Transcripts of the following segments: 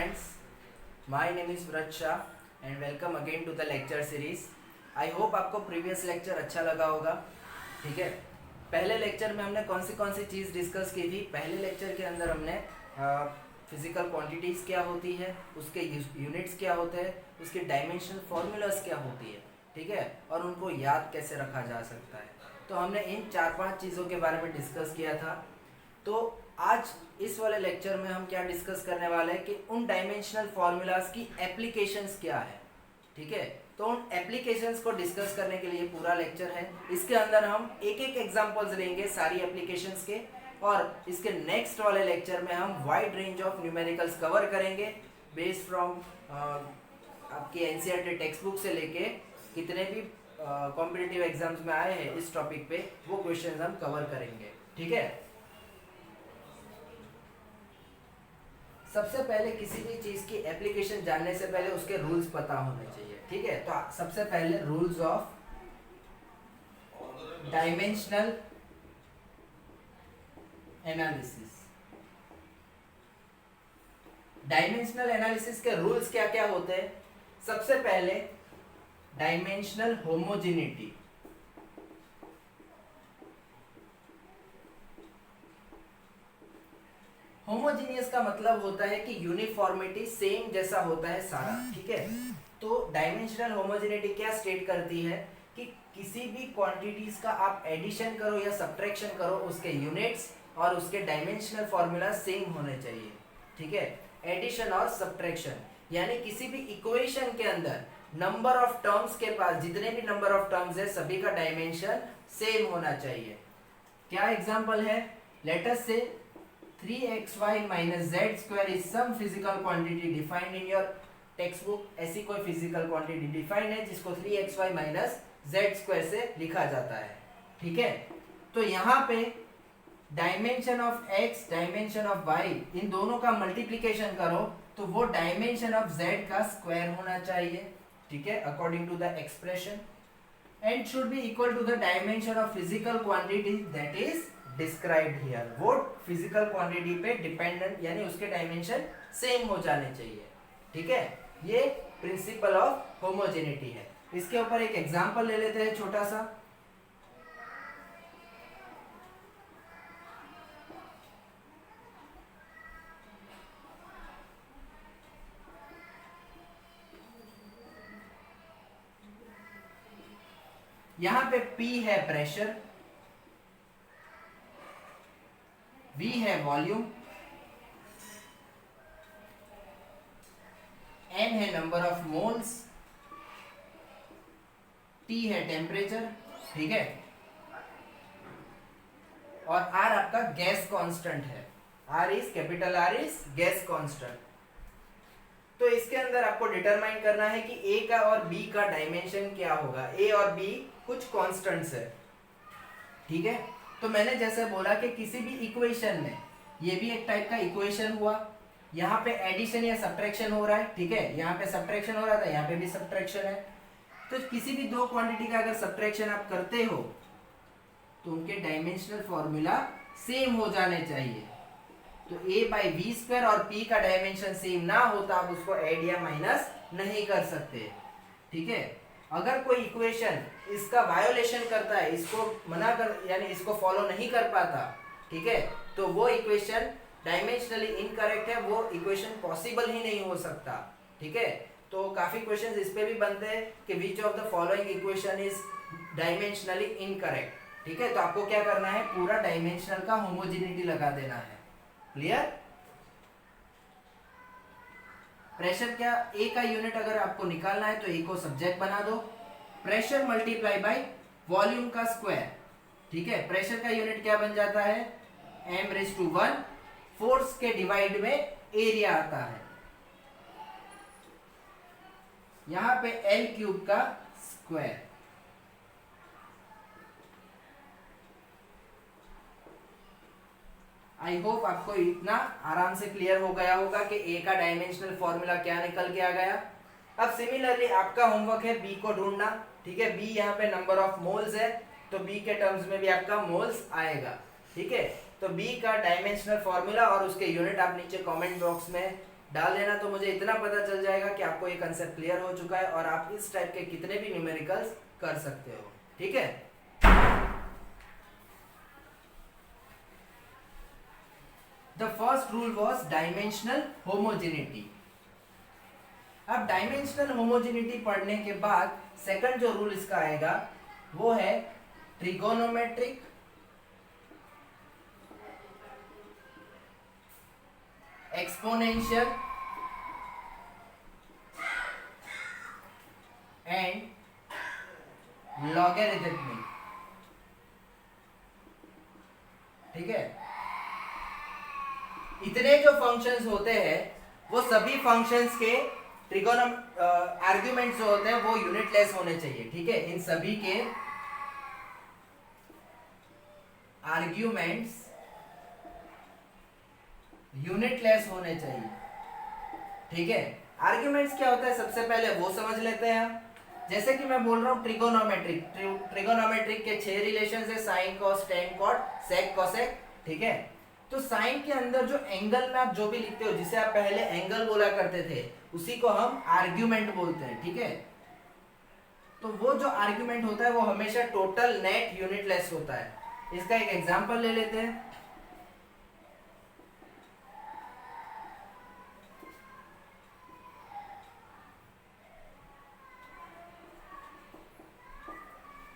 friends, my name is Vraj Shah and welcome again to the lecture series. I hope आपको previous lecture अच्छा लगा होगा. ठीक है, पहले लेक्चर में हमने कौन सी चीज़ डिस्कस की थी. पहले लेक्चर के अंदर हमने फिजिकल क्वांटिटीज़ क्या होती है, उसके यूनिट्स क्या होते हैं, उसके डायमेंशनल फॉर्मूलाज क्या होती है, ठीक है, और उनको याद कैसे रखा जा सकता है. तो हमने इन 4-5 चीज़ों के बारे में डिस्कस किया था. तो आज इस वाले लेक्चर में हम क्या डिस्कस करने वाले हैं कि उन डायमेंशनल फॉर्मूलाज की एप्लीकेशंस क्या है. ठीक है, तो उन एप्लीकेशंस को डिस्कस करने के लिए पूरा लेक्चर है. इसके अंदर हम एक एक एग्जांपल्स लेंगे सारी एप्लीकेशंस के, और इसके नेक्स्ट वाले लेक्चर में हम wide range of numericals cover करेंगे बेस्ड फ्रॉम आपकी एनसीईआरटी टेक्स्ट बुक से लेके कितने भी कॉम्पिटिटिव एग्जाम्स में आए हैं इस टॉपिक पे वो क्वेश्चंस हम कवर करेंगे. ठीक है, सबसे पहले किसी भी चीज की एप्लीकेशन जानने से पहले उसके रूल्स पता होने चाहिए. ठीक है, तो सबसे पहले rules of dimensional analysis. Dimensional analysis के रूल्स क्या क्या होते हैं. सबसे पहले डायमेंशनल होमोजेनिटी. होमोजीनियस का मतलब होता है कि यूनिफॉर्मिटी सेम जैसा होता है सारा. ठीक है, तो डायमेंशनल होमोजेनिटी क्या स्टेट करती है कि किसी भी क्वांटिटीज का आप एडिशन करो या सब्ट्रैक्शन करो, उसके यूनिट्स और उसके डायमेंशनल फॉर्मूला सेम होने चाहिए. ठीक है, एडिशन और सब्ट्रैक्शन यानी किसी भी इक्वेशन के अंदर नंबर ऑफ टर्म्स के पास जितने भी नंबर ऑफ टर्म्स है सभी का डायमेंशन सेम होना चाहिए. क्या एग्जांपल है, लेट अस से 3xy minus z square is some physical quantity defined in your textbook. ऐसी कोई फिजिकल क्वांटिटी डिफाइंड है जिसको 3xy minus z square से लिखा जाता है. ठीक है, तो यहाँ पे dimension of x dimension of y इन दोनों का मल्टीप्लिकेशन करो तो वो डायमेंशन ऑफ z का स्क्वायर होना चाहिए. ठीक है, according to the expression, and should be equal to the dimension of physical quantity that is described here. वो फिजिकल क्वांटिटी पे डिपेंडेंट यानी उसके डायमेंशन सेम हो जाने चाहिए. ठीक है, ये प्रिंसिपल ऑफ होमोजेनिटी है. इसके ऊपर एक एग्जांपल ले लेते हैं छोटा सा. यहां पे P है प्रेशर, V है वॉल्यूम, N है नंबर ऑफ मोल्स, T है टेम्परेचर. ठीक है, और R आपका गैस कांस्टेंट है. Capital R is gas constant. तो इसके अंदर आपको डिटरमाइन करना है कि A का और B का डायमेंशन क्या होगा. A और B कुछ कांस्टेंट्स है. ठीक है, तो मैंने जैसे बोला कि किसी भी इक्वेशन में, ये भी एक टाइप का इक्वेशन हुआ, यहाँ पे एडिशन या सब्ट्रैक्शन हो रहा है. ठीक है, यहाँ पे सब्ट्रैक्शन हो रहा था, यहाँ पे भी सब्ट्रैक्शन है. तो किसी भी दो क्वांटिटी का अगर सब्ट्रैक्शन आप करते हो तो उनके डायमेंशनल फॉर्मूला सेम हो जाने चाहिए. तो a/v² और p का डायमेंशन सेम ना हो तो आप उसको ऐड या माइनस नहीं कर सकते. ठीक है, अगर कोई इक्वेशन इसका वायोलेशन करता है, इसको मना कर यानी इसको फॉलो नहीं कर पाता, ठीक है, तो वो इक्वेशन डायमेंशनली इनकरेक्ट है, वो इक्वेशन पॉसिबल ही नहीं हो सकता. ठीक है, तो काफी क्वेश्चंस इस पे भी बनते हैं कि which of the following equation is dimensionally incorrect. ठीक है, तो आपको क्या करना है, पूरा डायमेंशनल का होमोजेनिटी लगा देना है. क्लियर. प्रेशर क्या, ए का यूनिट अगर आपको निकालना है तो ए को सब्जेक्ट बना दो. प्रेशर मल्टीप्लाई बाय वॉल्यूम का स्क्वायर. ठीक है, प्रेशर का यूनिट क्या बन जाता है, m⁻1. फोर्स के डिवाइड में एरिया आता है. यहां पे L³ का स्क्वायर. आई होप आपको इतना आराम से क्लियर हो गया होगा कि ए का डायमेंशनल फॉर्मूला क्या निकल के आ गया. अब सिमिलरली आपका होमवर्क है बी को ढूंढना. ठीक है, बी यहाँ पे नंबर ऑफ मोल्स है तो बी के टर्म्स में भी आपका मोल्स आएगा. ठीक है, तो बी का डायमेंशनल फॉर्मूला और उसके यूनिट आप नीचे कमेंट बॉक्स में डाल देना, तो मुझे इतना पता चल जाएगा कि आपको ये कंसेप्ट क्लियर हो चुका है और आप इस टाइप के कितने भी न्यूमेरिकल्स कर सकते हो। ठीक है, the first rule was dimensional homogeneity. अब डायमेंशनल होमोजेनिटी पढ़ने के बाद सेकंड जो रूल इसका आएगा वो है ट्रिगोनोमेट्रिक एक्सपोनेंशियल एंड लॉगरिथमिक। ठीक है, इतने जो फंक्शंस होते हैं वो सभी फंक्शंस के ट्रिगोनम आर्ग्यूमेंट्स जो होते हैं वो यूनिटलेस होने चाहिए। ठीक है, इन सभी के आर्ग्यूमेंट्स यूनिटलेस होने चाहिए। ठीक है, आर्ग्यूमेंट्स क्या होता है सबसे पहले वो समझ लेते हैं हम। जैसे कि मैं बोल रहा हूँ ट्रिगोनोमेट्रिक के 6 रिलेशन है, sine cos tan cot sec cosec. ठीक है, तो साइन के अंदर जो एंगल में आप जो भी लिखते हो, जिसे आप पहले एंगल बोला करते थे, उसी को हम आर्ग्यूमेंट बोलते हैं। ठीक है, तो वो जो आर्ग्यूमेंट होता है वो हमेशा टोटल नेट यूनिटलेस होता है। इसका एक एग्जांपल ले लेते हैं।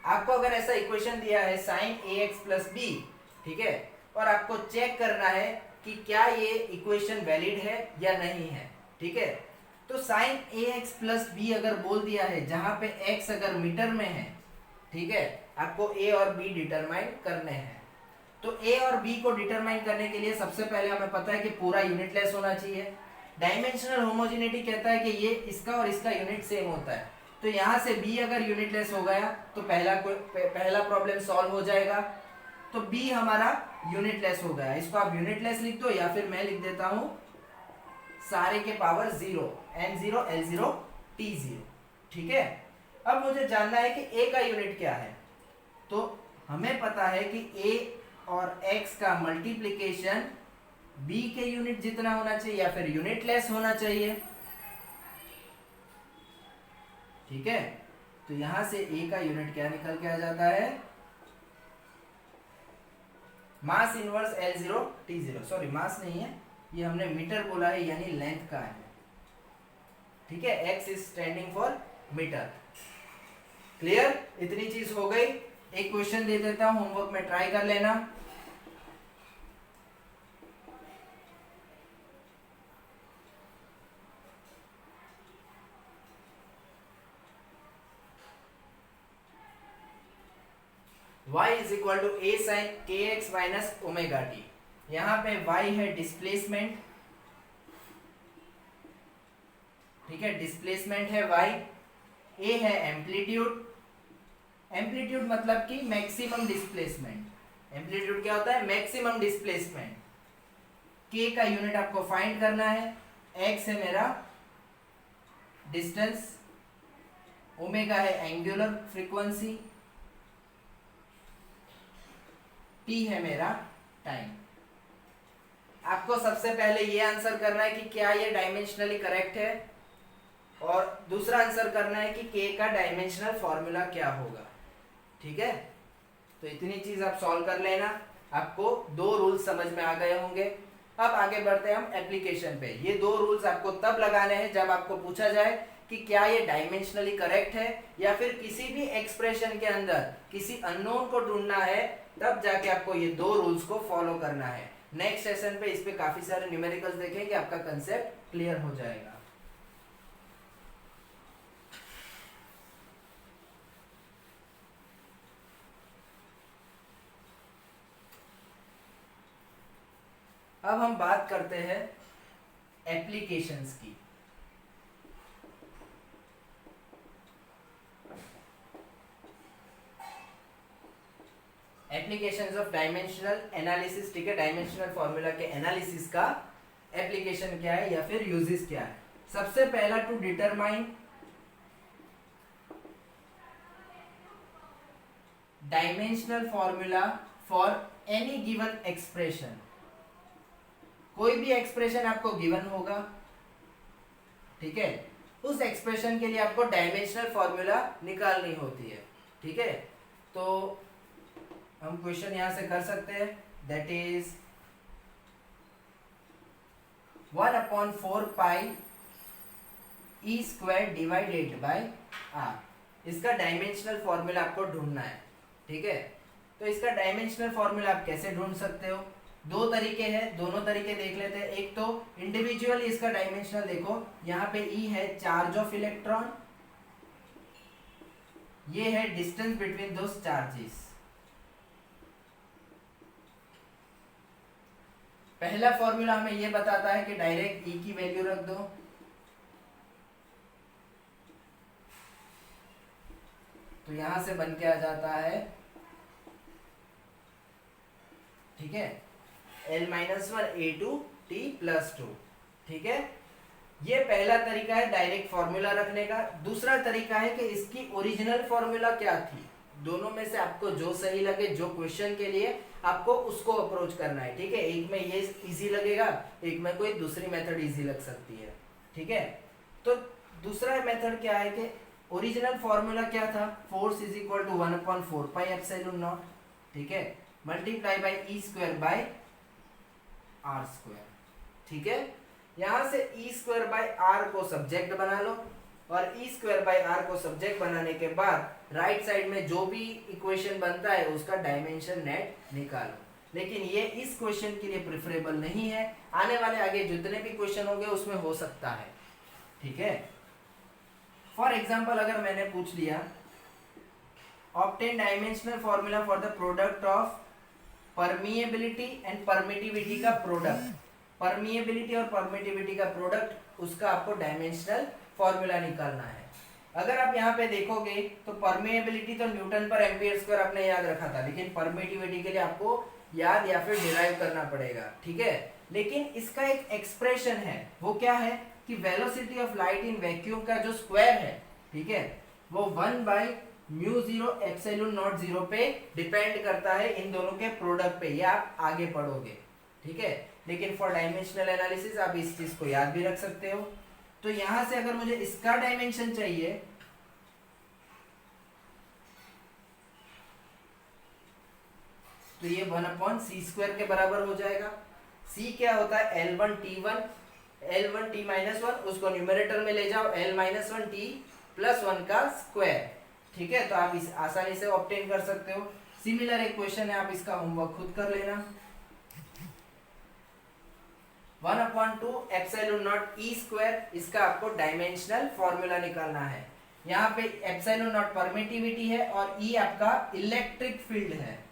आपको अगर ऐसा इक्वेशन दिया है साइन ax प्लस बी, ठीक है, और आपको चेक करना है कि क्या ये इक्वेशन वैलिड है या नहीं है। ठीक है, तो साइन ax प्लस बी अगर बोल दिया है, जहां पे x अगर मीटर में है, ठीक है, आपको a और b डिटरमाइन करने हैं। तो a और b को डिटरमाइन करने के लिए सबसे पहले हमें पता है कि पूरा यूनिटलेस होना चाहिए। डायमेंशनल होमोजेनिटी कहता है कि ये इसका और इसका यूनिट सेम होता है। तो यहां से b अगर यूनिटलेस हो गया तो पहला प्रॉब्लम सॉल्व हो जाएगा। तो b हमारा यूनिटलेस हो गया। इसको आप यूनिटलेस लिख दो या फिर मैं लिख देता हूं सारे के पावर 0, n0 l0 t0। ठीक है, अब मुझे जानना है कि a का यूनिट क्या है। तो हमें पता है कि a और x का मल्टीप्लिकेशन b के यूनिट जितना होना चाहिए या फिर यूनिटलेस होना चाहिए। ठीक है, तो यहां से a का यूनिट क्या निकल के आ जाता है, मास इनवर्स L0 T0। सॉरी, मास नहीं है, ये हमने मीटर बोला है, यानी लेंथ का है। ठीक है, x is standing for metre. Clear, इतनी चीज हो गई। एक क्वेश्चन दे देता हूं, होमवर्क में ट्राई कर लेना। y is equal to a sin kx minus omega T. यहां पे y है डिस्प्लेसमेंट। ठीक है, डिस्प्लेसमेंट है y, a है एम्पलीट्यूड। एम्पलीट्यूड मतलब कि मैक्सिमम डिस्प्लेसमेंट। एम्पलीट्यूड क्या होता है, मैक्सिमम डिस्प्लेसमेंट। k का यूनिट आपको फाइंड करना है। x है मेरा डिस्टेंस, ओमेगा है एंगुलर फ्रीक्वेंसी, t है मेरा टाइम। आपको सबसे पहले ये आंसर करना है कि क्या ये डायमेंशनली करेक्ट है, और दूसरा आंसर करना है कि k का डायमेंशनल फॉर्मूला क्या होगा। ठीक है, तो इतनी चीज आप सॉल्व कर लेना। आपको 2 रूल्स समझ में आ गए होंगे। अब आगे बढ़ते हैं हम एप्लीकेशन पे। ये 2 रूल्स आपको तब लगाने हैं जब आपको पूछा जाए कि क्या ये डायमेंशनली करेक्ट है, या फिर किसी भी एक्सप्रेशन के अंदर किसी अननोन को ढूंढना है, तब जाके आपको ये 2 रूल्स को फॉलो करना है। नेक्स्ट सेशन पे इस पे काफी सारे न्यूमेरिकल्स देखेंगे, आपका कंसेप्ट क्लियर हो जाएगा। अब हम बात करते हैं एप्लीकेशंस की। Applications of dimensional analysis. ठीक है, डायमेंशनल फॉर्मूला के एनालिसिस का एप्लीकेशन क्या है या फिर यूजेस क्या है। सबसे पहला, to determine dimensional formula for any given expression. कोई भी एक्सप्रेशन आपको गिवन होगा, ठीक है, उस एक्सप्रेशन के लिए आपको डायमेंशनल फॉर्मूला निकालनी होती है। ठीक है, तो हम क्वेश्चन यहां से कर सकते हैं, that is 1/4 pi E square divided by R. इसका डायमेंशनल फॉर्मूला आपको ढूंढना है। ठीक है, तो इसका डायमेंशनल फॉर्मूला आप कैसे ढूंढ सकते हो? दो तरीके हैं, दोनों तरीके देख लेते हैं। एक तो इंडिविजुअली इसका डायमेंशनल देखो, यहाँ पे ई है चार्ज ऑफ इलेक्ट्रॉन, ये है डिस्टेंस बिटवीन दोस चार्जेस। पहला फॉर्मूला हमें ये बताता है कि डायरेक्ट ई की वैल्यू रख दो, तो यहां से बन के आ जाता है, ठीक है, L-1 A2T+2। ठीक है, ये पहला तरीका है डायरेक्ट फॉर्मूला रखने का। दूसरा तरीका है कि इसकी ओरिजिनल फॉर्मूला क्या थी। दोनों में से आपको जो सही लगे, जो क्वेश्चन के लिए आपको उसको अप्रोच करना है। ठीक है, एक में ये इजी लगेगा, एक में कोई दूसरी मेथड इजी लग सकती है। ठीक है, तो दूसरा मेथड क्या है कि ओरिजिनल फॉर्मूला क्या था, force is equal to 1/4 pi ε0। ठीक है, multiply by E square by R square. ठीक है, यहां से ई स्क्वायर बाय आर को सब्जेक्ट बना लो, और ई स्क्वायर बाय आर को सब्जेक्ट बनाने के बाद राइट साइड में जो भी इक्वेशन बनता है उसका डायमेंशन नेट निकालो। लेकिन ये इस क्वेश्चन के लिए प्रेफरेबल नहीं है, आने वाले आगे जितने भी क्वेश्चन होंगे उसमें हो सकता है। ठीक है, फॉर एग्जाम्पल अगर मैंने पूछ लिया obtain dimensional formula for the product of permeability and permittivity का प्रोडक्ट, परमिएबिलिटी और परमिटिविटी का प्रोडक्ट, उसका आपको डायमेंशनल फॉर्मूला निकालना है। अगर आप यहाँ पे देखोगे तो परमिएबिलिटी तो न्यूटन पर एम्पियर स्क्वायर आपने याद रखा था, लेकिन परमिटिविटी के लिए आपको याद या फिर डिराइव करना पड़ेगा। ठीक है, लेकिन इसका एक एक्सप्रेशन है, वो क्या है कि velocity of light in vacuum का जो स्क्वायर है, ठीक है, वो 1/μ0ε0 पे डिपेंड करता है इन दोनों के प्रोडक्ट पे। ये आप आगे पढ़ोगे। ठीक है, लेकिन फॉर डायमेंशनल एनालिसिस आप इस चीज को याद भी रख सकते हो। तो यहां से अगर मुझे इसका डायमेंशन चाहिए, तो ये 1/c² के बराबर हो जाएगा। c क्या होता है, L1T1, L1T-1, उसको न्यूमरेटर में ले जाओ, L-1T+1 का स्क्वायर। ठीक है, तो आप इस आसानी से ऑब्टेन कर सकते हो। सिमिलर एक क्वेश्चन है, आप इसका होमवर्क खुद कर लेना। 1/2ε0E², इसका आपको डायमेंशनल फॉर्मूला निकालना है। यहाँ पे ε0 परमिटिविटी है और E आपका इलेक्ट्रिक फील्ड है।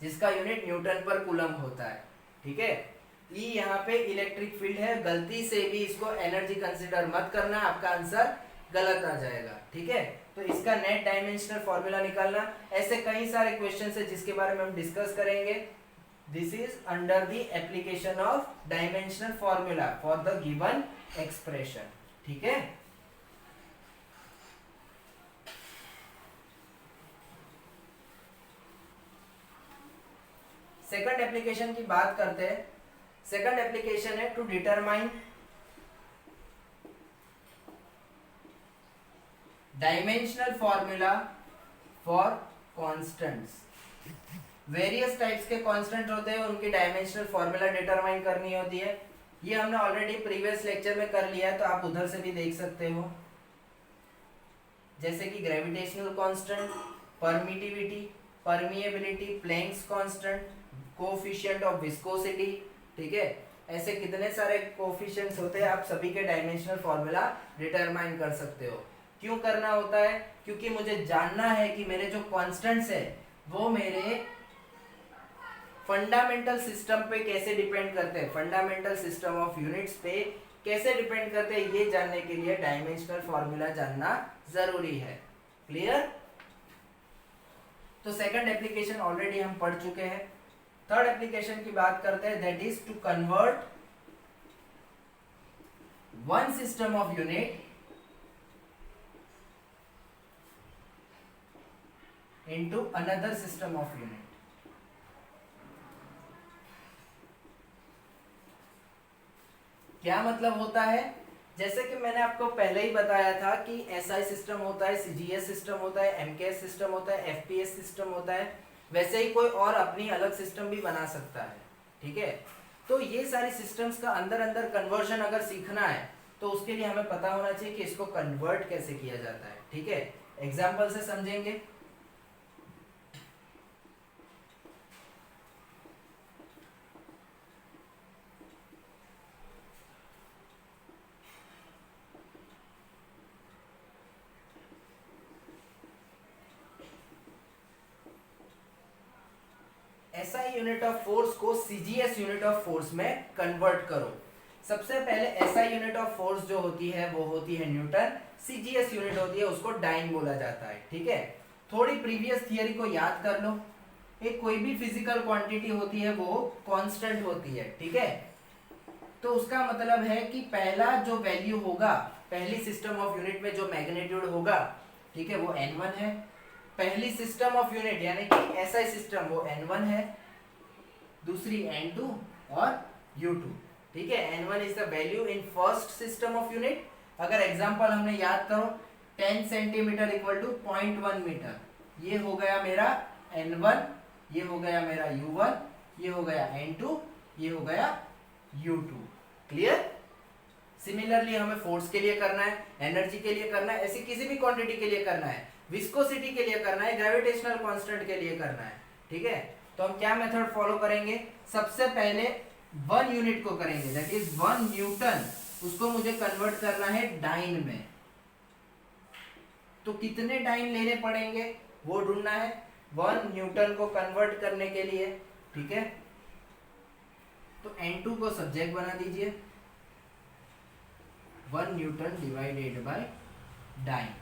जिसका यूनिट न्यूटन पर कूलम होता है। ठीक है, ई यहाँ पे इलेक्ट्रिक फील्ड है, गलती से भी इसको एनर्जी कंसीडर मत करना, आपका आंसर गलत आ जाएगा। ठीक है, तो इसका नेट डायमेंशनल फॉर्मूला निकालना। ऐसे कई सारे क्वेश्चंस है जिसके बारे में हम डिस्कस करेंगे। This is under the application of dimensional formula for the given expression. ठीक है, सेकंड एप्लीकेशन की बात करते हैं। सेकंड एप्लीकेशन है to determine dimensional formula for constants. Various types के कांस्टेंट होते हैं, उनकी डायमेंशनल फॉर्मूला डिटरमाइन करनी होती है। ये हमने ऑलरेडी प्रीवियस लेक्चर में कर लिया है, तो आप उधर से भी देख सकते हो, जैसे कि gravitational constant, permittivity, permeability, Planck's constant, coefficient of viscosity. ठीक है, ऐसे कितने सारे कोएफिशिएंट्स होते हैं, आप सभी के डायमेंशनल फॉर्मूला डिटरमाइन कर सकते हो। क्यों करना होता है, क्योंकि मुझे जानना है कि मेरे जो कांस्टेंट्स है वो मेरे फंडामेंटल सिस्टम पे कैसे डिपेंड करते हैं, फंडामेंटल सिस्टम ऑफ यूनिट्स पे कैसे डिपेंड करते हैं, ये जानने के लिए डायमेंशनल फॉर्मूला जानना जरूरी है। क्लियर? तो सेकंड एप्लीकेशन ऑलरेडी हम पढ़ चुके हैं। थर्ड एप्लीकेशन की बात करते हैं, that is to convert one system of unit into another system of unit। क्या मतलब होता है? जैसे कि मैंने आपको पहले ही बताया था कि एसआई सिस्टम होता है, सीजीएस सिस्टम होता है, एमकेएस सिस्टम होता है, एफपीएस सिस्टम होता है, वैसे ही कोई और अपनी अलग सिस्टम भी बना सकता है। ठीक है, तो ये सारी सिस्टम्स का अंदर अंदर कन्वर्जन अगर सीखना है तो उसके लिए हमें पता होना चाहिए कि इसको कन्वर्ट कैसे किया जाता है। ठीक है, एग्जाम्पल से समझेंगे। एसआई यूनिट ऑफ फोर्स को सीजीएस यूनिट ऑफ फोर्स में कन्वर्ट करो। सबसे पहले एसआई यूनिट ऑफ फोर्स जो होती है वो होती है न्यूटन, सीजीएस यूनिट होती है उसको डाइन बोला जाता है। ठीक है, थोड़ी प्रीवियस थियरी को याद कर लो। एक कोई भी फिजिकल क्वांटिटी होती है वो कांस्टेंट होती है। ठीक है, तो उसका मतलब है कि पहला जो वैल्यू होगा पहली सिस्टम ऑफ यूनिट में जो मैग्नीट्यूड होगा, ठीक है, वो n1 है। पहली सिस्टम ऑफ यूनिट यानी कि एसआई सिस्टम वो n1 है, दूसरी n2 और u2। ठीक है, n1 is the value in first system of unit. अगर एग्जांपल हमने याद करो 10 सेंटीमीटर इक्वल टू 0.1 मीटर, ये हो गया मेरा n1, ये हो गया मेरा u1, ये हो गया n2, ये हो गया u2। क्लियर? सिमिलरली हमें फोर्स के लिए करना है, एनर्जी के लिए करना है, ऐसी किसी भी क्वांटिटी के लिए करना है, विस्कोसिटी के लिए करना है, ग्रेविटेशनल कांस्टेंट के लिए करना है। ठीक है, तो हम क्या मेथड फॉलो करेंगे? सबसे पहले 1 यूनिट को करेंगे, दैट इज 1 न्यूटन, उसको मुझे कन्वर्ट करना है डाइन में। तो कितने डाइन लेने पड़ेंगे वो ढूंढना है 1 न्यूटन को कन्वर्ट करने के लिए। ठीक है, तो n2 को सब्जेक्ट बना दीजिए, 1 न्यूटन डिवाइडेड बाय डाइन।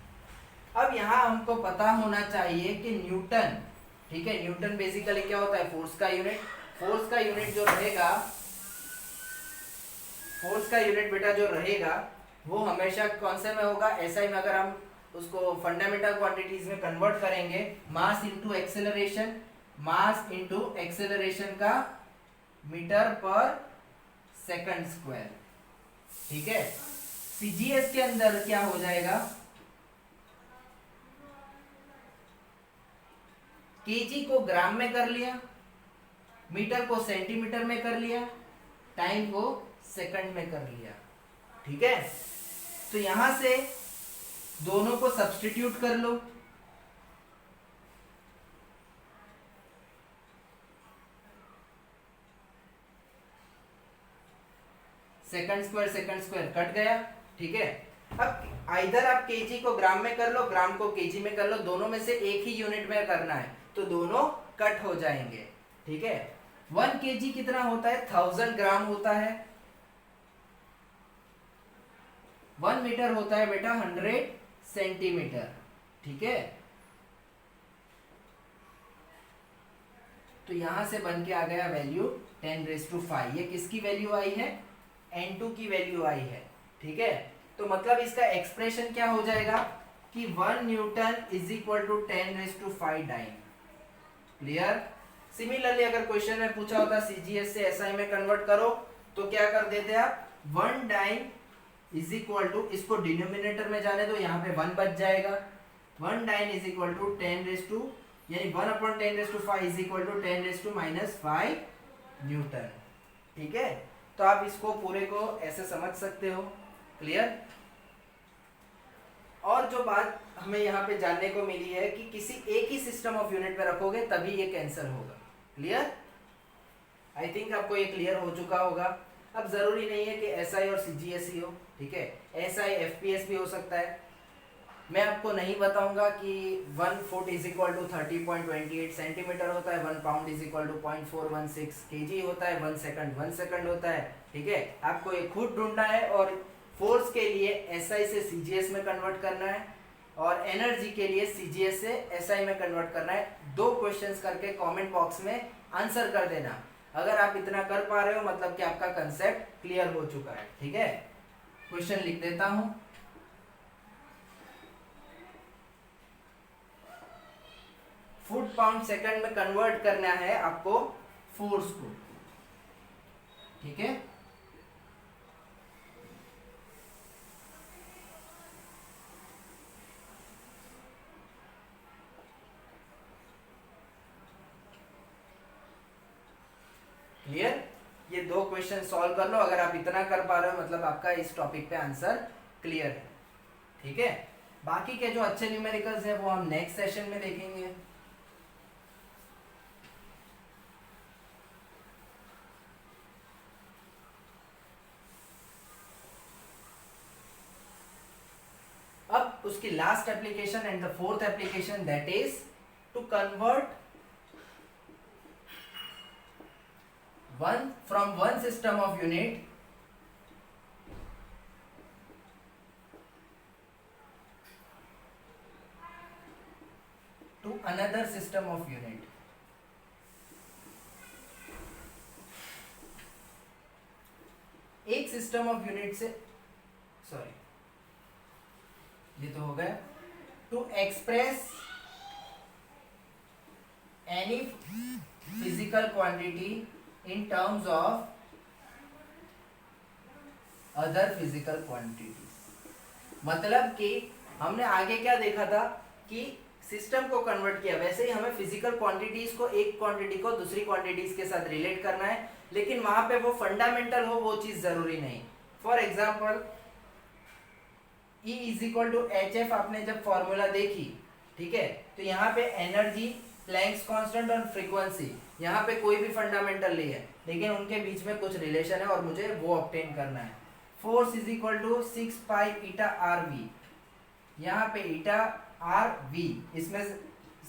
अब यहां हमको पता होना चाहिए कि न्यूटन, ठीक है, न्यूटन बेसिकली क्या होता है? फोर्स का यूनिट। फोर्स का यूनिट जो रहेगा, फोर्स का यूनिट बेटा जो रहेगा वो हमेशा कौन से में होगा? एसआई में। अगर हम उसको फंडामेंटल क्वांटिटीज में कन्वर्ट करेंगे, mass into acceleration, mass into acceleration का मीटर पर सेकंड स्क्वायर। ठीक है, सीजीएस के अंदर क्या हो जाएगा? केजी को ग्राम में कर लिया, मीटर को सेंटीमीटर में कर लिया, टाइम को सेकंड में कर लिया। ठीक है, तो यहां से दोनों को सब्स्टिट्यूट कर लो। सेकंड स्क्वायर कट गया। ठीक है, अब इधर आप केजी को ग्राम में कर लो, ग्राम को केजी में कर लो, दोनों में से एक ही यूनिट में करना है तो दोनों कट हो जाएंगे। ठीक है, 1 केजी कितना होता है? 1000 ग्राम होता है। 1 मीटर होता है बेटा 100 सेंटीमीटर। ठीक है, तो यहां से बन के आ गया वैल्यू 10⁵। ये किसकी वैल्यू आई है? n2 की वैल्यू आई है। ठीक है, तो मतलब इसका एक्सप्रेशन क्या हो जाएगा कि 1 newton is equal to 10⁵ dyne. Clear? Similarly अगर क्वेश्चन में पूछा होता सीजीएस से एसआई में कन्वर्ट करो तो क्या कर देते आप? 1 डाइन इज इक्वल टू, इसको डिनोमिनेटर में जाने दो, यहाँ पे 1 बच जाएगा। 1 डाइन इज इक्वल टू 10 यानी 1/10⁵ इज इक्वल टू 10⁻⁵ न्यूटन। ठीक है, तो आप इसको पूरे को ऐसे समझ सकते हो। क्लियर? और जो बात हमें यहाँ पे जानने को मिली है कि किसी एक ही सिस्टम ऑफ यूनिट में रखोगे तभी ये कैंसिल होगा। क्लियर? आई थिंक आपको ये क्लियर हो चुका होगा। अब जरूरी नहीं है कि एसआई और सीजीएस ही हो। ठीक है, एसआई एफपीएस भी हो सकता है। मैं आपको नहीं बताऊंगा कि 1 foot is equal to 30.28 centimetre होता है, 1 pound is equal to 0.416 KG होता है, 1 सेकंड होता है। ठीक है, आपको ये खुद ढूंढना है और फोर्स के लिए एसआई से सीजीएस में कन्वर्ट करना है और एनर्जी के लिए सीजीएस से एसआई में कन्वर्ट करना है। 2 क्वेश्चंस करके कमेंट बॉक्स में आंसर कर देना। अगर आप इतना कर पा रहे हो मतलब कि आपका कंसेप्ट क्लियर हो चुका है। ठीक है, क्वेश्चन लिख देता हूं। फुट पाउंड सेकंड में कन्वर्ट करना है आपको फोर्स को। ठीक है, क्लियर? ये 2 क्वेश्चन सॉल्व कर लो, अगर आप इतना कर पा रहे हो मतलब आपका इस टॉपिक पे आंसर क्लियर है, ठीक है? बाकी के जो अच्छे न्यूमेरिकल्स हैं वो हम नेक्स्ट सेशन में देखेंगे। अब उसकी last application and the fourth application that is to convert from one system of unit to another system of unit। एक सिस्टम ऑफ यूनिट से, सॉरी ये तो हो गया, to express any physical quantity in terms of other physical quantities। मतलब कि हमने आगे क्या देखा था कि सिस्टम को कन्वर्ट किया, वैसे ही हमें फिजिकल क्वांटिटीज को एक क्वांटिटी को दूसरी क्वांटिटीज के साथ रिलेट करना है, लेकिन वहां पे वो फंडामेंटल हो वो चीज जरूरी नहीं। For example E is equal to HF आपने जब फॉर्मूला देखी, ठीक है, तो यहाँ पे एनर्जी, प्लैंक्स कांस्टेंट और फ्रीक्वेंसी, यहाँ पे कोई भी फंडामेंटल नहीं है, लेकिन उनके बीच में कुछ रिलेशन है और मुझे वो ऑब्टेन करना है। Force is equal to 6 pi eta R V, यहाँ पे ईटा आर वी, इसमें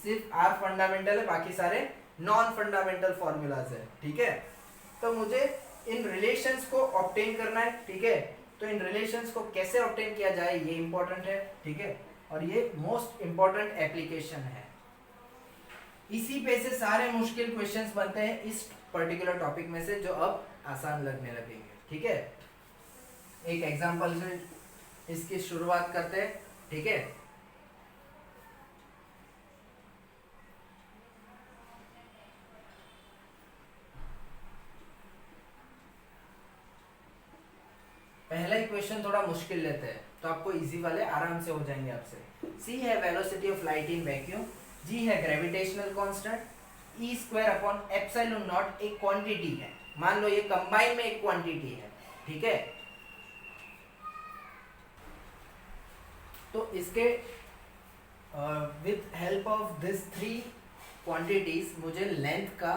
सिर्फ आर फंडामेंटल है, बाकी सारे नॉन फंडामेंटल फॉर्मूलाज है, ठीक है? तो मुझे इन रिलेशंस को ऑब्टेन करना है, ठीक है? तो इन रिलेशंस को कैसे ऑब्टेन किया जाए ये इंपॉर्टेंट है, ठीक है? और ये मोस्ट इंपॉर्टेंट एप्लीकेशन है। इसी पे से सारे मुश्किल क्वेश्चंस बनते हैं इस पर्टिकुलर टॉपिक में से, जो अब आसान लगने लगेंगे, ठीक है? एक एग्जांपल से इसकी शुरुआत करते हैं, ठीक है? पहला ही क्वेश्चन थोड़ा मुश्किल लेते हैं, तो आपको इजी वाले आराम से हो जाएंगे आपसे। सी है velocity of light in vacuum, G है gravitational constant, E square upon epsilon nought एक क्वांटिटी है, मान लो ये कंबाइन में एक क्वांटिटी है, ठीक है? तो इसके with help of this 3 quantities मुझे लेंथ का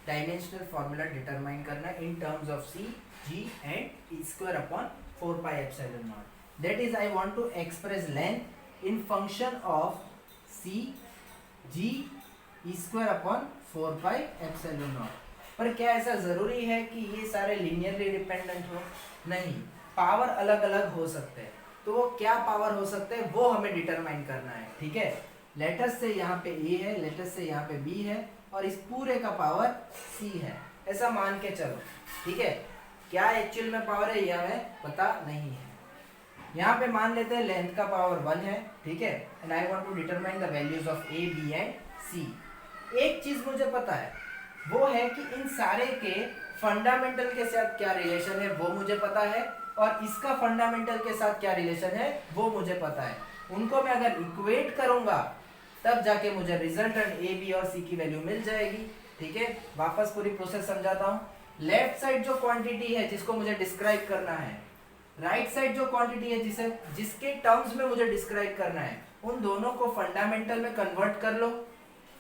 डायमेंशनल फॉर्मूला डिटरमाइन करना है in terms of c, g and e square upon 4 pi epsilon nought. That is I want to express length in function of c, g, e square upon 4 pi epsilon nought. पर क्या ऐसा जरूरी है कि ये सारे लीनियरली डिपेंडेंट हो? नहीं, पावर अलग अलग हो सकते हैं, तो वो क्या पावर हो सकते हैं वो हमें डिटरमाइन करना है, ठीक है? लेटस से यहाँ पे ए है, लेटस से यहाँ पे बी है, और इस पूरे का पावर सी है, ऐसा मान के चलो, ठीक है? क्या एक्चुअल में पावर है ये हमें पता नहीं है। यहाँ पे मान लेते हैं लेंथ का पावर 1 है, ठीक है? And I want to determine the values of A, B and C. एक चीज मुझे पता है, वो है कि इन सारे के फंडामेंटल के साथ क्या रिलेशन है वो मुझे पता है, और इसका फंडामेंटल के साथ क्या रिलेशन है वो मुझे पता है। उनको मैं अगर इक्वेट करूंगा तब जाके मुझे रिजल्टेंट ए, बी और सी की वैल्यू मिल जाएगी, ठीक है? वापस पूरी प्रोसेस समझाता हूँ। लेफ्ट साइड जो क्वांटिटी है जिसको मुझे डिस्क्राइब करना है, राइट साइड जो क्वांटिटी है जिसके टर्म्स में मुझे डिस्क्राइब करना है, उन दोनों को फंडामेंटल में कन्वर्ट कर लो,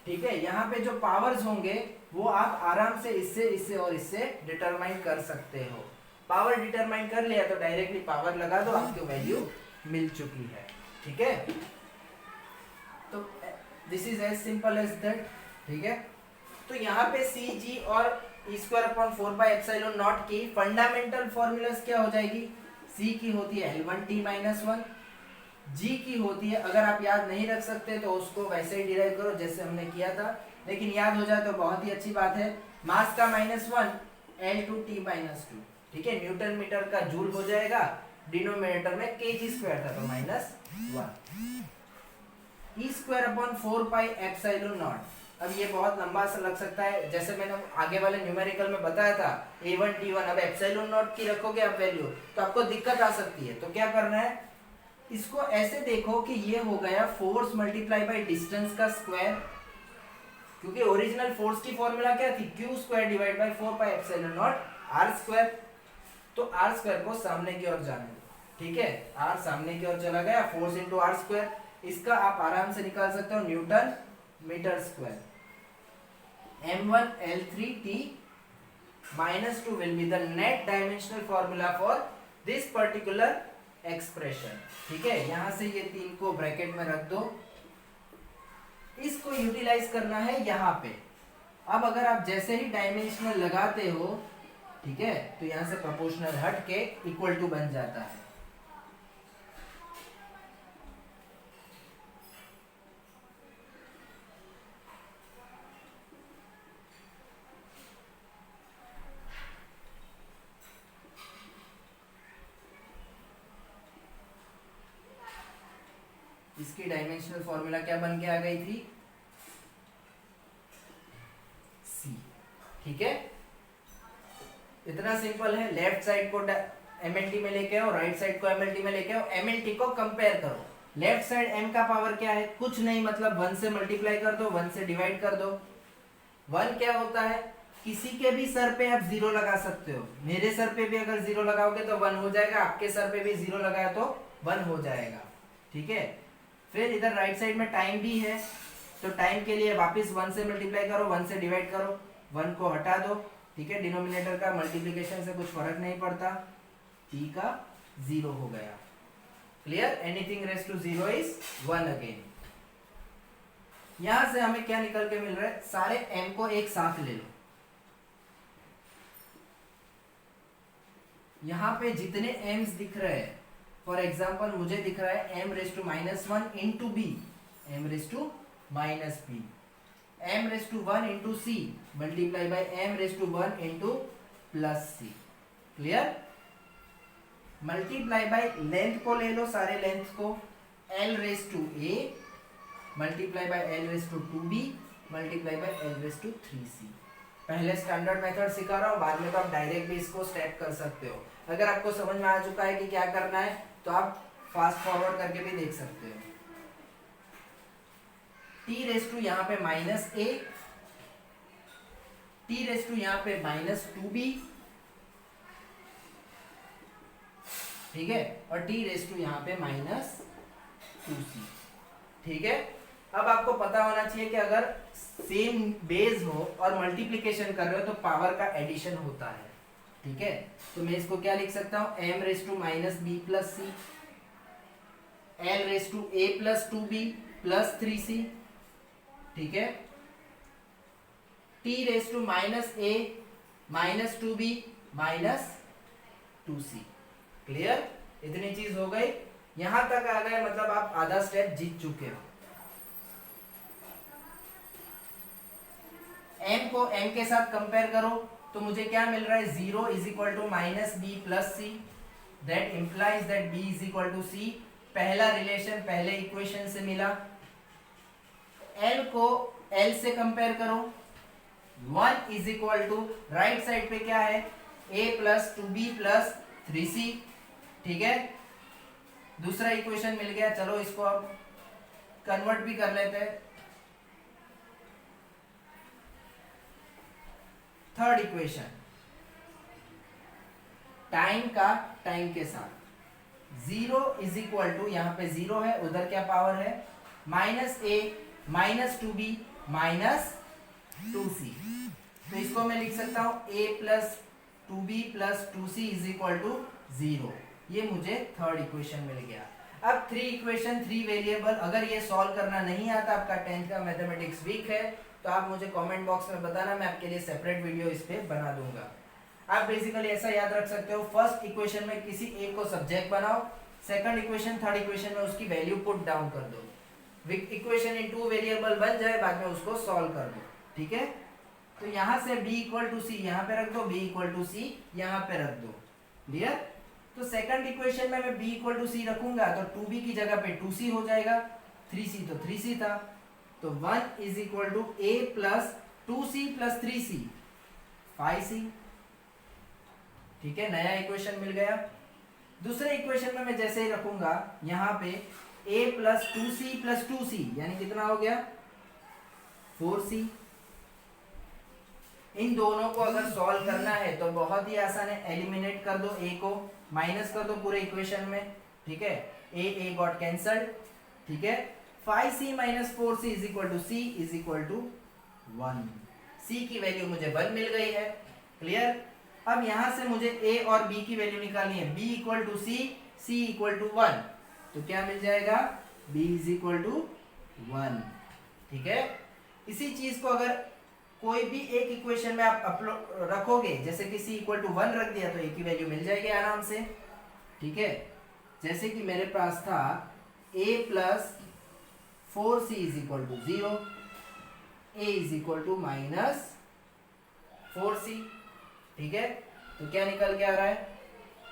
ठीक है? यहाँ पे जो पावर्स होंगे वो आप आराम से इससे, इससे और इससे डिटरमाइन कर सकते हो। पावर डिटरमाइन कर लिया तो डायरेक्टली पावर लगा दो, आपको वैल्यू मिल चुकी है, ठीक है? तो this is as simple as that, ठीक है? तो यहाँ पे सी, जी और E square upon 4 pi epsilon nought की फंडामेंटल फॉर्मूलाज क्या हो जाएगी? सी की होती है L1t-1, जी की होती है, अगर आप याद नहीं रख सकते तो उसको वैसे ही डिराइव करो जैसे हमने किया था, लेकिन याद हो जाए तो बहुत ही अच्छी बात है। मास का -1 L2t-2, ठीक है? न्यूटन मीटर का जूल हो जाएगा, डिनोमिनेटर में kg स्क्वायर था तो -1। E square upon 4 pi epsilon nought, अब ये बहुत लंबा सा लग सकता है, जैसे मैंने आगे वाले न्यूमेरिकल में बताया था A1 T1, अब एप्सिलॉन नॉट की रखोगे आप वैल्यू तो आपको दिक्कत आ सकती है। तो क्या करना है, इसको ऐसे देखो कि ये हो गया फोर्स मल्टीप्लाई बाय डिस्टेंस का स्क्वायर, क्योंकि ओरिजिनल फोर्स की फॉर्मूला क्या थी, Q square divide by 4πε0 R square. तो आर स्क्वायर को सामने की ओर जाने दो, ठीक है, आर सामने की ओर चला गया, फोर्स इंटू आर स्क्वायर, इसका आप आराम से निकाल सकते हो newton metre square. m1l3t -2 will be the net dimensional formula for this particular expression, ठीक है। यहां से ये 3 को ब्रैकेट में रख दो, इसको यूटिलाइज करना है यहाँ पे। अब अगर आप जैसे ही डायमेंशनल लगाते हो, ठीक है, तो यहां से प्रोपोर्शनल हट के इक्वल टू बन जाता है। इसकी डायमेंशनल फॉर्मूला क्या बन के आ गई थी, सी, ठीक है। इतना सिंपल है। लेफ्ट साइड को एमएलटी में लेके आओ, राइट साइड को एमएलटी में लेके आओ, एमएलटी को कंपेयर करो। लेफ्ट साइड m का पावर क्या है, कुछ नहीं, मतलब 1 से मल्टीप्लाई कर दो, 1 से डिवाइड कर दो। 1 क्या होता है, किसी के भी सर पे आप 0 लगा सकते हो। मेरे सर पे भी अगर 0 लगाओगे तो 1 हो जाएगा, आपके सर पे भी 0 लगाया तो 1 हो जाएगा, ठीक है। फिर इधर राइट साइड में टाइम भी है, तो टाइम के लिए वापस 1 से मल्टीप्लाई करो, 1 से डिवाइड करो, 1 को हटा दो, ठीक है। डिनोमिनेटर का मल्टीप्लिकेशन से कुछ फर्क नहीं पड़ता, t का 0 हो गया। Clear, anything rest to 0 is 1 again. यहां से हमें क्या निकल के मिल रहा है, सारे m को एक साथ ले लो। यहां पे जितने m's दिख रहे हैं, फॉर एग्जाम्पल मुझे दिख रहा है m⁻1 into b, m⁻b, m⁻1 into c multiply by m⁻1 into plus c. Clear, multiply by length को ले लो, सारे लेंथ को, l⁻a multiply by l⁻2b multiply by l⁻3c। पहले स्टैंडर्ड मेथड सिखा रहा हूं, बाद में तो आप डायरेक्ट भी इसको स्टेप कर सकते हो। अगर आपको समझ में आ चुका है कि क्या करना है, तो आप फास्ट फॉरवर्ड करके भी देख सकते हो। t⁻, यहाँ पे -a, t⁻, यहाँ पे -2b, ठीक है, और t⁻, यहाँ पे -2c, ठीक है। अब आपको पता होना चाहिए कि अगर सेम बेस हो और मल्टीप्लिकेशन कर रहे हो तो पावर का एडिशन होता है, ठीक है। तो मैं इसको क्या लिख सकता हूं, m⁻b प्लस सी, l⁻a plus 2b plus 3c, ठीक है, t⁻a minus 2b minus 2c। Clear, इतनी चीज हो गई। यहां तक आ गए, मतलब आप आधा स्टेप जीत चुके हो। m को m के साथ कंपेयर करो तो मुझे क्या मिल रहा है, 0 is equal to -b plus c, that implies that b is equal to c। पहला रिलेशन पहले इक्वेशन से मिला। l को l से कंपेयर करो, 1 is equal to right side पे क्या है, a plus 2b plus 3c, ठीक है। दूसरा इक्वेशन मिल गया, चलो इसको अब कन्वर्ट भी कर लेते हैं। थर्ड इक्वेशन, टाइम का टाइम के साथ, 0 इज इक्वल टू, यहां पे 0 है, उधर क्या पावर है, -a minus 2b minus 2c। तो इसको मैं लिख सकता हूं a plus 2b plus 2c is equal to 0। ये मुझे थर्ड इक्वेशन मिल गया। अब 3 इक्वेशन 3 वेरिएबल, अगर ये सॉल्व करना नहीं आता, आपका 10th का मैथमेटिक्स वीक है, तो आप मुझे कमेंट बॉक्स में बताना, मैं आपके लिए सेपरेट वीडियो इस पे बना दूंगा। आप बेसिकली ऐसा याद रख सकते हो, फर्स्ट इक्वेशन में किसी एक को सब्जेक्ट बनाओ, सेकंड इक्वेशन थर्ड इक्वेशन में उसकी वैल्यू पुट डाउन कर दो, इक्वेशन इन 2 वेरिएबल बन जाए, बाद में उसको सॉल्व कर दो, ठीक है। तो यहां से b इक्वल टू सी यहाँ पे रख दो, b इक्वल टू सी यहाँ पे रख दो, क्लियर। तो सेकंड इक्वेशन में मैं b इक्वल टू सी रखूंगा तो 2b की जगह पे 2c हो जाएगा, 3c तो 3c था, तो 1 is equal to a plus 2c plus 3c 5c, ठीक है, नया इक्वेशन मिल गया। दूसरे इक्वेशन में मैं जैसे ही रखूंगा, यहाँ पे a plus 2c plus 2c यानी कितना हो गया 4c, इन दोनों को अगर सॉल्व करना है तो बहुत ही आसान है, एलिमिनेट कर दो a को, माइनस कर दो पूरे इक्वेशन में, ठीक है, a गॉट कैंसल्ड, ठीक है। 5c minus 4c is equal to c is equal to 1। c की वैल्यू मुझे 1 मिल गई है, क्लियर। अब यहां से मुझे a और b की वैल्यू निकालनी है, b equal to c equal to 1, तो क्या मिल जाएगा, b इज इक्वल टू 1, ठीक है। इसी चीज को अगर कोई भी एक इक्वेशन में आप रखोगे, जैसे कि c इक्वल टू 1 रख दिया तो a की वैल्यू मिल जाएगी आराम से, ठीक है। जैसे कि मेरे पास था a plus 4c is equal to 0, a is equal to minus 4c, ठीक है। तो क्या निकल के आ रहा है,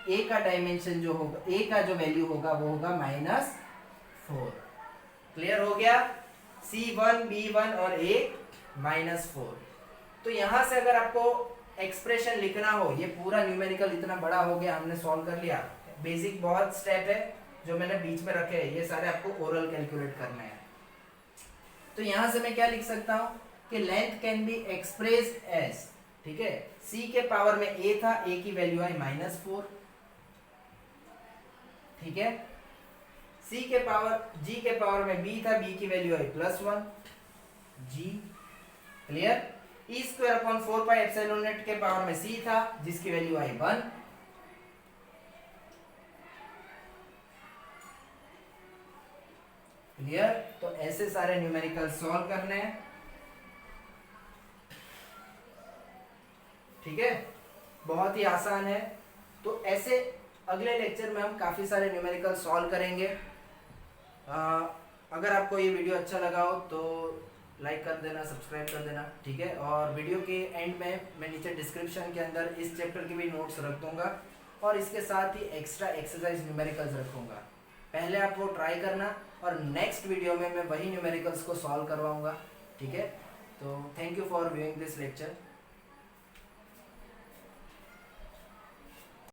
a का डायमेंशन जो होगा, a का जो वैल्यू होगा वो होगा -4, क्लियर हो गया। c1 b1 और a -4। तो यहां से अगर आपको एक्सप्रेशन लिखना हो, ये पूरा न्यूमेरिकल इतना बड़ा हो गया, हमने सॉल्व कर लिया, बेसिक बहुत स्टेप है जो मैंने बीच में रखे हैं, ये सारे आपको ओरल कैलकुलेट करने हैं। तो यहां से मैं क्या लिख सकता हूं कि length can be expressed as, ठीक है, c के पावर में a था, a की वैल्यू आई -4, ठीक है। g के पावर में b था, b की value I +1 g, clear. e² upon 4 pi epsilon not के पावर में c था, जिसकी वैल्यू आई 1, क्लियर। तो ऐसे सारे न्यूमेरिकल सॉल्व करने हैं, ठीक है, बहुत ही आसान है। तो ऐसे अगले लेक्चर में हम काफी सारे न्यूमेरिकल सॉल्व करेंगे। अगर आपको ये वीडियो अच्छा लगा हो तो लाइक कर देना, सब्सक्राइब कर देना, ठीक है। और वीडियो के एंड में मैं नीचे डिस्क्रिप्शन के अंदर इस चैप्टर की भी नोट्स रख दूंगा और इसके साथ ही एक्स्ट्रा एक्सरसाइज न्यूमेरिकल्स रखूंगा। पहले आप वो ट्राई करना और नेक्स्ट वीडियो में मैं वही न्यूमेरिकल्स को सॉल्व करवाऊंगा, ठीक है। तो thank you for viewing this lecture.